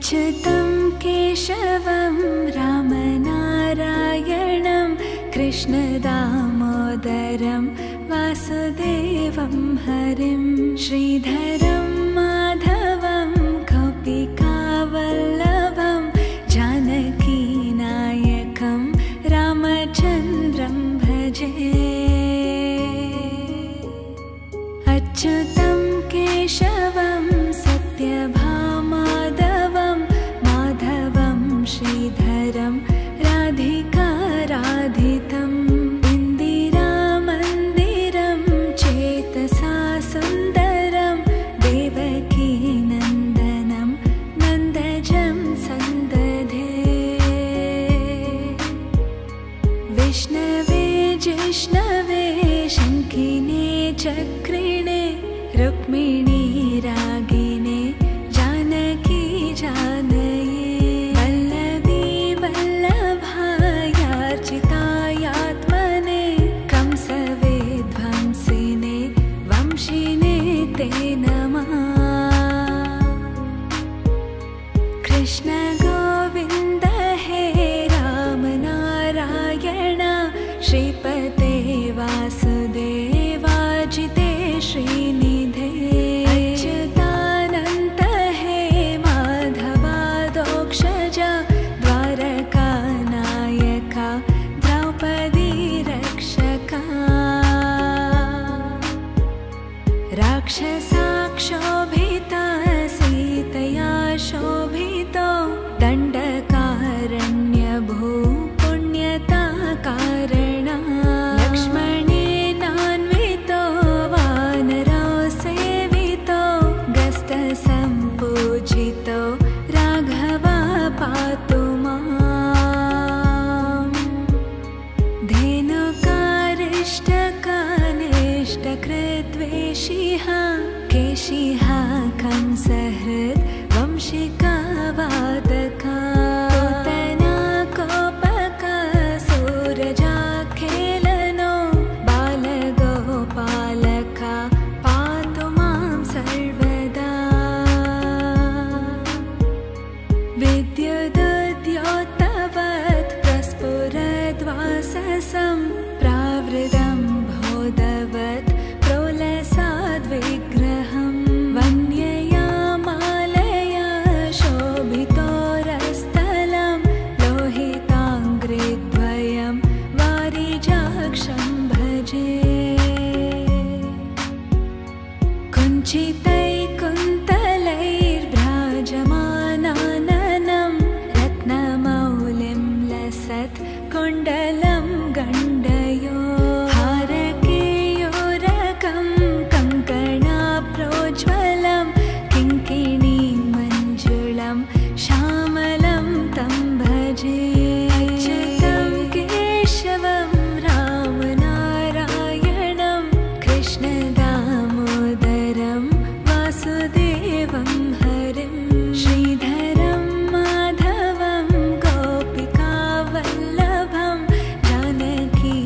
अच्युतं केशवं रामनारायणं कृष्णदामोदरं वासुदेवं हरिं श्रीधरं माधवं गोपिकावल्लभं जानकीनायकं रामचन्द्रं भजे। अच्युतं केशवं सत्यभामाधवं माधवं श्रीधरं राधिकाराधितम् इन्दिरामन्दिरं चेतसा सुन्दरं देवकीनन्दनं नन्दजं सन्दधे। विष्णवे जिष्णवे शङ्खिने चक्रिणे रुक्मिणी रागिणे जानकी जानये वल्लभी वल्लभायार्चितायात्मने कंसविध्वंसिने वंशिने ते नमः। कृष्ण गोविन्द हे राम नारायण श्रीपते वासुदेवाजिते श्रीनिधे। अच्युतानन्त हे माधवादोक्षजा द्वारकानायका द्रौपदी रक्षका। राक्षसाक्षोभिता सीतया शोभितो दण्डकारण्यभू पुण्यता कारणा। लक्ष्मणेनान्वितो वानरो सेवितो गस्तसम्पूजितो राघवा पातु माम्। धेनुकारिष्टकानिष्टकृद्वेषिः केशिः कंसहृद् वंशिका वादका। पूतना कोपका सूरजाखेलनो बालगोपालका पातु मां सर्वदा। विद्युदुद्योतवत् प्रस्फुरद्वाससं प्रावृतं बोधवत् प्रोलसाद्विग्रहं। वन्यया मालया शोभितोरस्थलं लोहिताङ्घ्रिद्वयं वारिजाक्षं भजे। कुञ्चितैकुन्तलैर्भ्राजमानाननं रत्नमौलिं लसत् कुण्डलं गण्डयो। हारकेयूरकं कङ्कणाप्रोज्ज्वलं किङ्किणीं मञ्जुलं श्यामलं तं भजे। अच्युतं केशवं रामनारायणं कृष्णदामोदरं वासुदेवं हरिं श्रीधरं माधवं गोपिकावल्लभं जानकी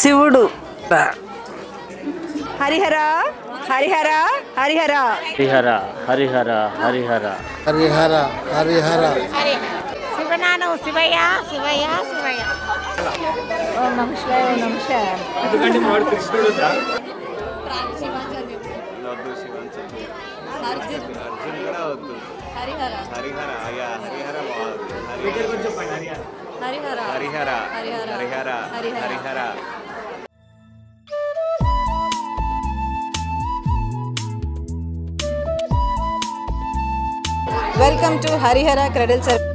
శివుడు. హరిహర హరిహర హరిహర హరిహర హరిహర హరిహర హరిహర హరిహర శివనాను శివయ్య శివయ్య శివయ్య. ఓం నమ శివాయ ఓం నమ శివాయ. Welcome to Harihara cradle service.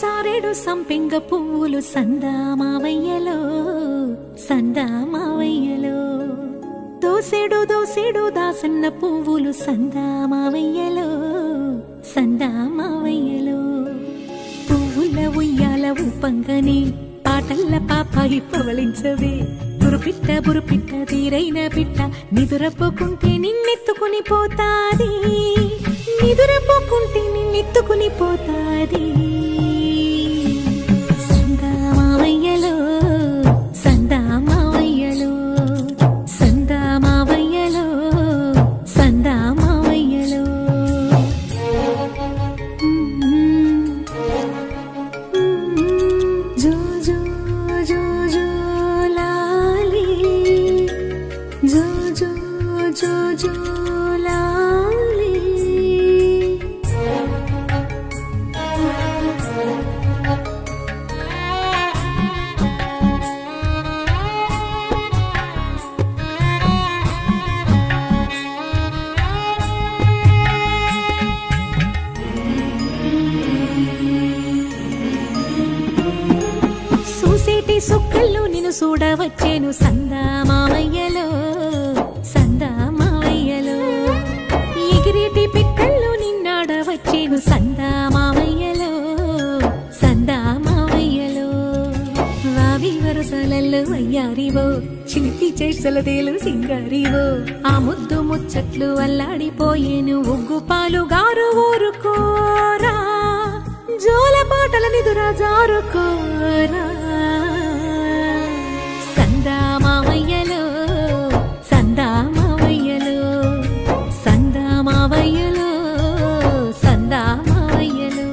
చారేడు సంపెంగ పువ్వులు సందామావయ్యలో సందామావయ్యలో దోసెడు దాసన్న పువ్వులు సందామావయ్యలో సందామావయ్యలో పువ్వుల ఉయ్యాల ఊపంగని పాటల్ల పాపాయి పవళించవే బురుపిట్ట తీరైన పిట్ట నిదురపోకుంటే నిన్నెత్తుకుని పోతాది నిదురపోకుంటే నిన్నెత్తుకుని పోతాది సందామావయ్యలో సందామావయ్యలో సందామావయ్యలో సందామావయ్యలో జో జో జో జో లాలి జో జో జో జో లాలి సుక్కల్లో నిన్ను చూడవచ్చేను సందామావయ్యలో సందా మీసలదేలు సింగారివో ఆ ముద్దు ముచ్చట్లు అల్లాడిపోయేను ఉగ్గు పాలు గారు ఊరుకోరా జోల పాటల నిదురా జారుకోరా సందా మావయ్యలో సందా మావయ్యలో సందా మావయ్యలో సందా మావయ్యలో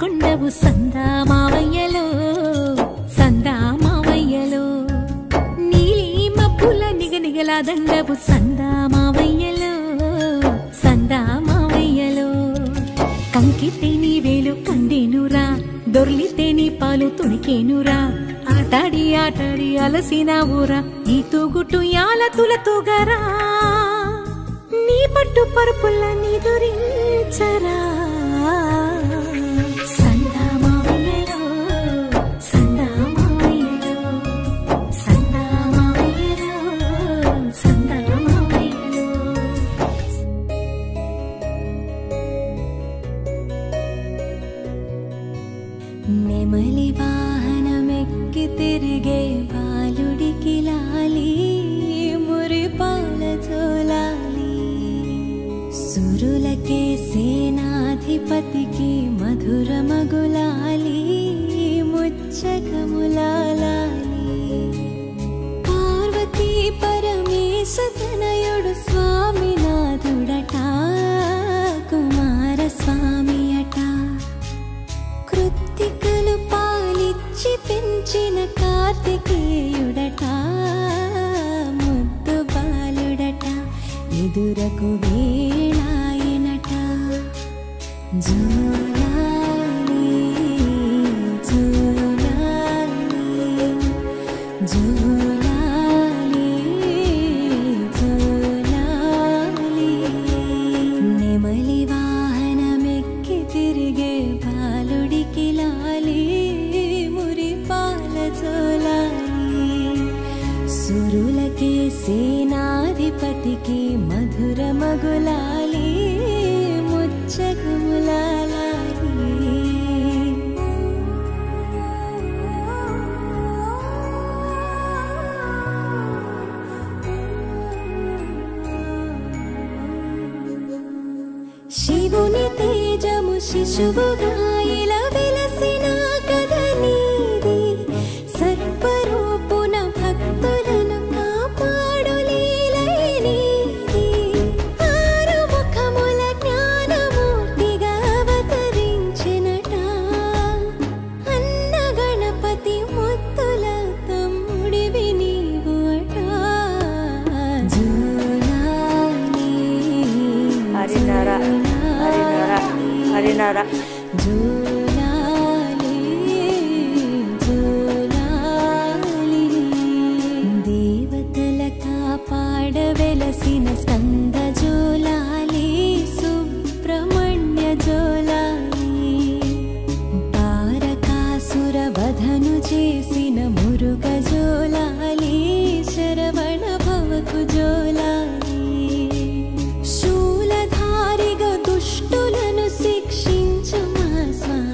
కొండవు సందా మావయ్యలో సందా మావయ్యలో నీలి మబ్బుల నిగనిగలా దండవు సందా మావయ్యలో సందా మావయ్యలో కంకితే నీ వేలు కండేనురా దొర్లితే నీ పాలు తుణికేనురా ఆటాడి ఆటాడి అలసిన ఊరా ఈ తూగుటు యాల తులతూగరా నీ పట్టు పరుపుల్ల నీ దురించరా నెమలి వాహనమెక్కి తిరిగే బాలుడికి లాలి మురిపాల జోలాలి సురులకే సేనాధిపతికి మధుర మగులాలి ముచ్చకములాలి పార్వతీ పరమేశ తనయుడు స్వామినాథుడట కుమార స్వామి అట కృత్తికలు పాలిచ్చి పెంచిన కార్తికేయుడట ముద్దు బాలుడట ఎదురకు వేళాయనట జోలాలి జోలాలి జోలాలి జోలాలి నెమలి వాహనమెక్కి తిరిగే బాలుడికి లాలి మురిపాల జోలాలి సురులకే సేనాధిపతికి మధుర మగులాలి ముచ్చకములాలి శివుని తేజము శిశువుగా ఇలా వెలసిన కథ నీది సర్వరూపున భక్తులను కాపాడు లీలై నీది ఆరు ముఖముల జ్ఞానమూర్తిగా అవతరించినట అన్న గణపతి ముత్తుల తమ్ముడివి నీవు అట జోలాలి హరినరా హరినరా హరినరా జోలాలి జోలాలి దేవతల కాపాడ వెలసిన స్కంద జోలాలి సుబ్రహ్మణ్య జోలాలి తారకాసుర వధను చేసిన మురుగ జోలాలి శరవణ భవకు జోలాలి శూలధారిగా దుష్టులను శిక్షించు మా స్వామి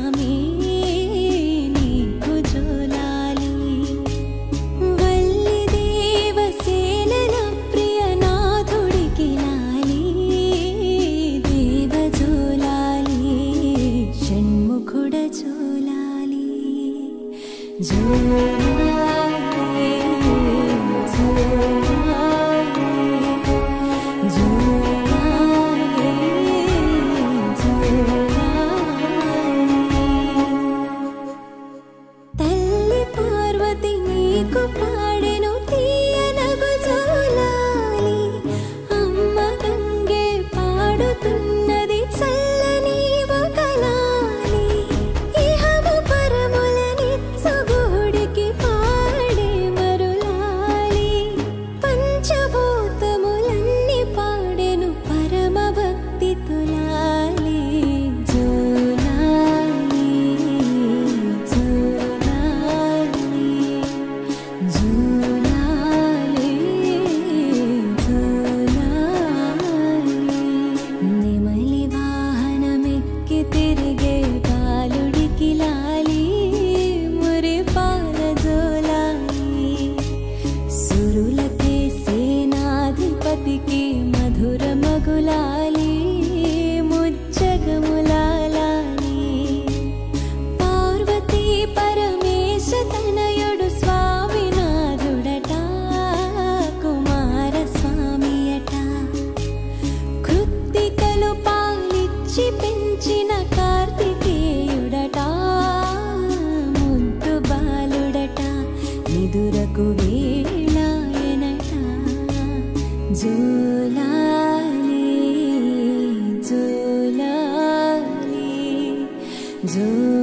జోలాలి జోలాలి జో